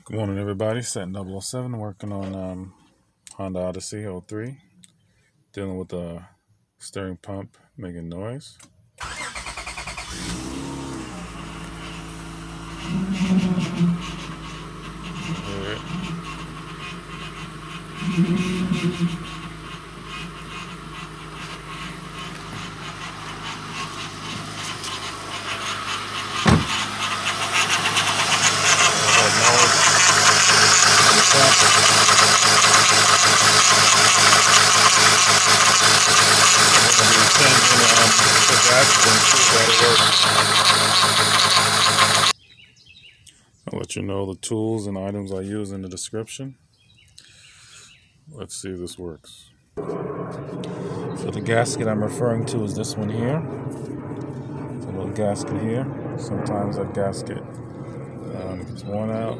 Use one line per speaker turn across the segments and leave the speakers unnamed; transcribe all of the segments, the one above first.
Good morning, everybody. Set 007, working on Honda Odyssey 03, dealing with the steering pump making noise. Hear it. I'll let you know the tools and items I use in the description. Let's see if this works. So the gasket I'm referring to is this one here. It's a little gasket here. Sometimes that gasket gets worn out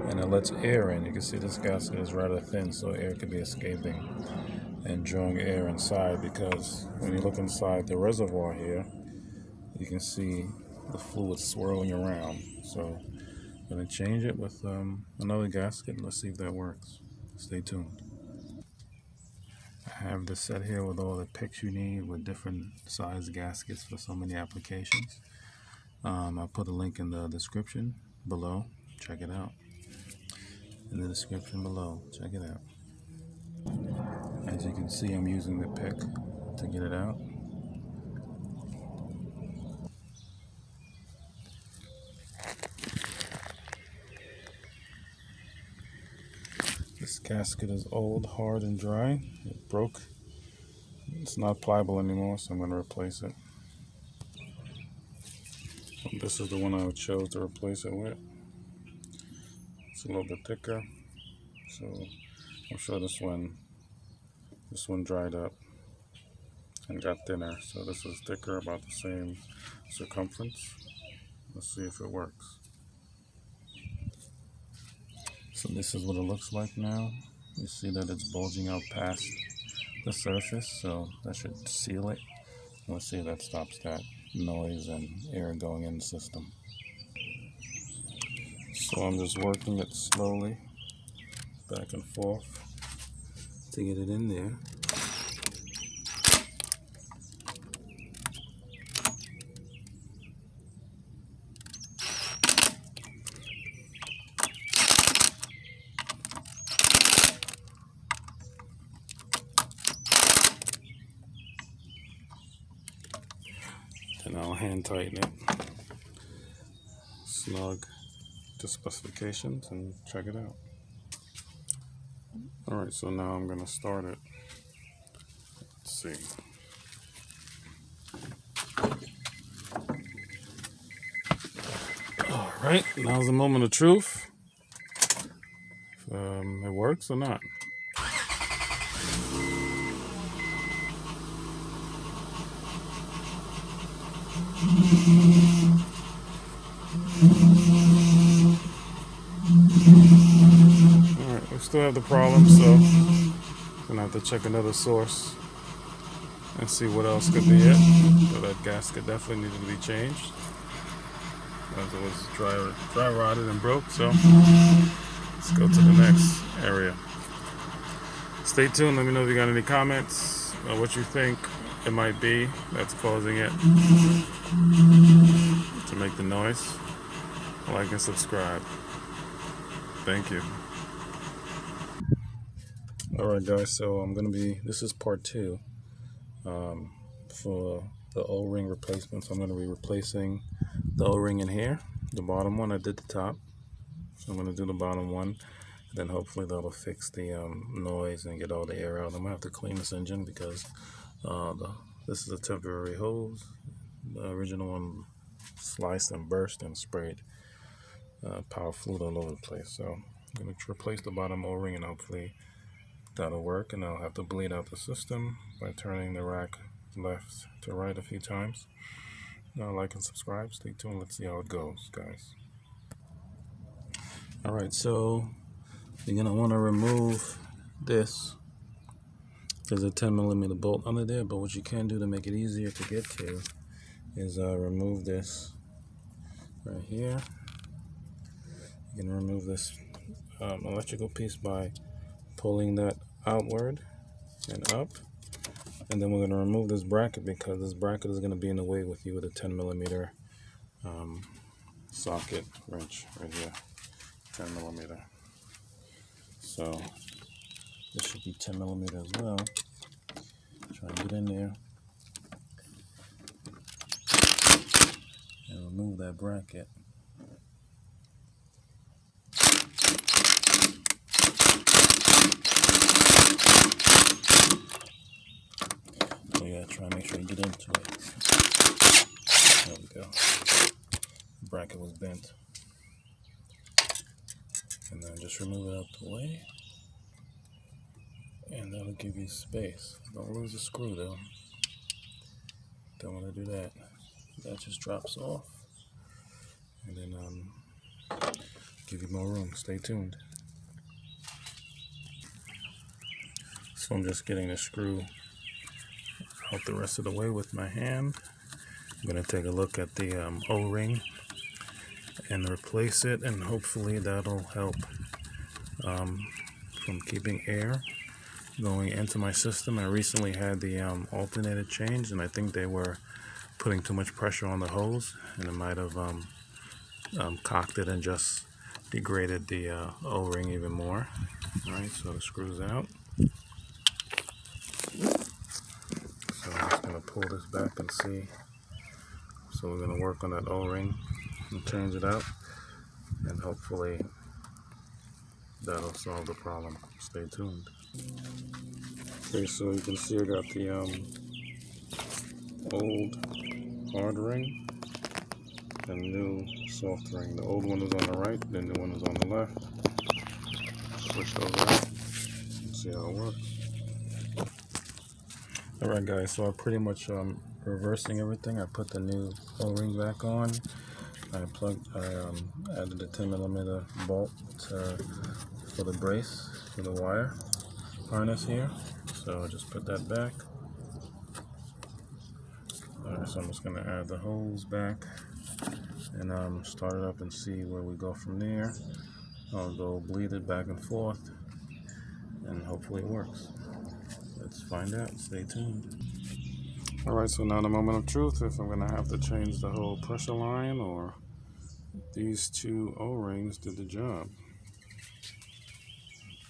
and it lets air in. You can see this gasket is rather thin, so air could be escaping and drawing air inside, because when you look inside the reservoir here, you can see the fluid swirling around. So I'm going to change it with another gasket. Let's see if that works. Stay tuned. I have this set here with all the picks you need with different size gaskets for so many applications. I'll put a link in the description below. Check it out. In the description below, check it out. As you can see, I'm using the pick to get it out. This gasket is old, hard, and dry. It broke. It's not pliable anymore, so I'm going to replace it. This is the one I chose to replace it with. It's a little bit thicker, so I'm sure this one dried up and got thinner. So this is thicker, about the same circumference. Let's see if it works. So this is what it looks like now. You see that it's bulging out past the surface, so that should seal it. Let's see if that stops that noise and air going in the system. So I'm just working it slowly back and forth to get it in there. And I'll hand tighten it, snug to specifications, and check it out. Alright, so now I'm going to start it. Let's see. Alright, now's the moment of truth. If it works or not. Alright, we still have the problem, so I'm gonna have to check another source and see what else could be it. But that gasket definitely needed to be changed, as it was dry rotted and broke. So let's go to the next area. Stay tuned. Let me know if you got any comments or what you think it might be that's causing it to make the noise. Like and subscribe. Thank you. Alright guys, so this is part 2 for the O-ring replacement. So I'm going to be replacing the O-ring in here. The bottom one, I did the top, so I'm going to do the bottom one, and then hopefully that'll fix the noise and get all the air out. I'm going to have to clean this engine because this is a temporary hose. The original one sliced and burst and sprayed power fluid all over the place. So I'm going to replace the bottom O-ring, and hopefully that'll work, and I'll have to bleed out the system by turning the rack left to right a few times. Now, like and subscribe. Stay tuned. Let's see how it goes, guys. Alright, so you're going to want to remove this. There's a 10mm bolt under there, but what you can do to make it easier to get to is remove this right here. You can remove this electrical piece by pulling that outward and up. And then we're going to remove this bracket because this bracket is going to be in the way with you with a 10mm socket wrench right here. 10mm. So this should be 10mm as well. Try and get in there and remove that bracket. So yeah, try and make sure you get into it. There we go. The bracket was bent. And then just remove it out the way. And that'll give you space. Don't lose the screw though. Don't want to do that. That just drops off. And then give you more room. Stay tuned. So I'm just getting the screw out the rest of the way with my hand. I'm going to take a look at the O-ring and replace it, and hopefully that'll help from keeping air going into my system. I recently had the alternator changed, and I think they were putting too much pressure on the hose, and it might have cocked it and just degraded the O-ring even more. Alright, so the screw's out. So I'm just going to pull this back and see. So we're going to work on that O-ring and change it out, and hopefully that'll solve the problem. Stay tuned. Okay, so you can see I got the old hard ring and new soft ring. The old one is on the right, the new one is on the left. Switch those out and see how it works. Alright guys, so I pretty much reversing everything. I put the new O-ring back on. I added a 10mm bolt for the brace, for the wire harness here. So I just put that back. Alright, so I'm just going to add the hose back and start it up and see where we go from there. I'll go bleed it back and forth and hopefully it works. Let's find out. Stay tuned. Alright, so now the moment of truth, if I'm going to have to change the whole pressure line or these two O-rings did the job.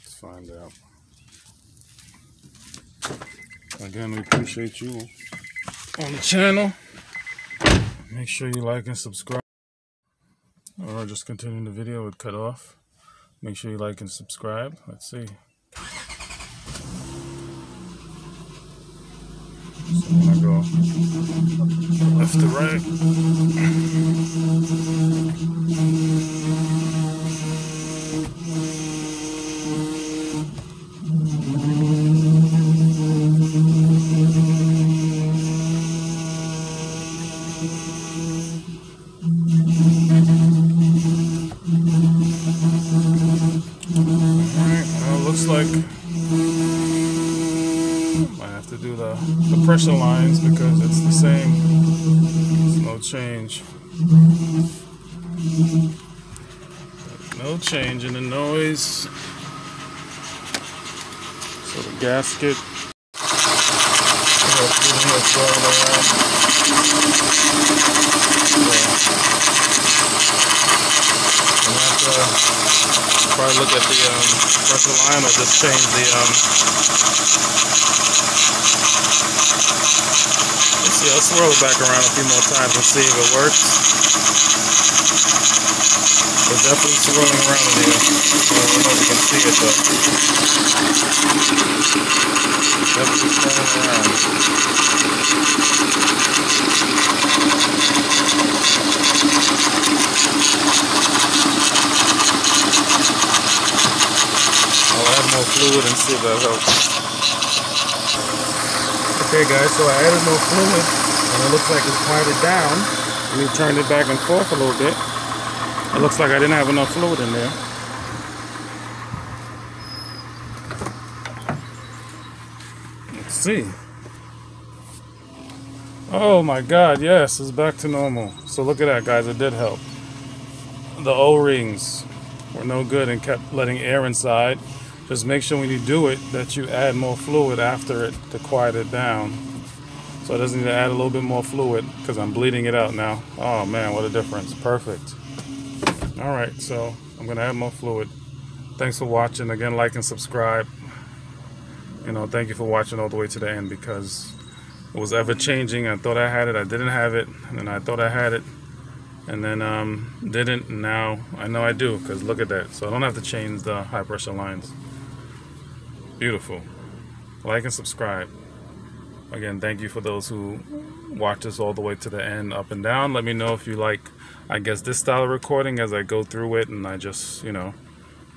Let's find out. Again, we appreciate you on the channel. Make sure you like and subscribe. Alright, just continuing the video, it cut off. Make sure you like and subscribe. Let's see. So I'm gonna go left to right. Alright, well, it looks like I have to do the pressure lines because it's the same. There's no change. No change in the noise. So the gasket. Probably look at the pressure line or just change the let's see, I'll swirl it back around a few more times and see if it works. It's definitely swirling around in here. I don't know if you can see it though. Definitely swirling around. I'll add more fluid and see if that helps. Okay guys, so I added more fluid and it looks like it's quieted down. Let me turn it back and forth a little bit. It looks like I didn't have enough fluid in there. Let's see. Oh my God, yes, it's back to normal. So look at that guys, it did help. The O-rings were no good and kept letting air inside. Just make sure when you do it that you add more fluid after it to quiet it down. So it doesn't need to add a little bit more fluid because I'm bleeding it out now. Oh man, what a difference. Perfect. Alright, so I'm going to add more fluid. Thanks for watching. Again, like and subscribe. Thank you for watching all the way to the end, because it was ever changing. I thought I had it, I didn't have it, and then I thought I had it, and then didn't, and now I know I do, because look at that. So I don't have to change the high pressure lines. Beautiful. Like and subscribe. Again, thank you for those who watch this all the way to the end, up and down. Let me know if you like, I guess, this style of recording as I go through it, and I just,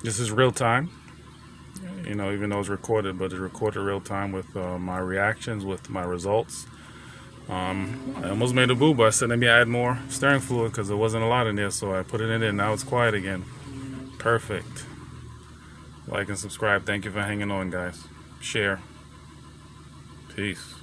this is real time. Even though it's recorded, but it's recorded real time with my reactions, with my results. I almost made a boo-boo. I said, let me add more steering fluid because there wasn't a lot in there, so I put it in there. Now it's quiet again. Perfect. Like and subscribe. Thank you for hanging on, guys. Share. Peace.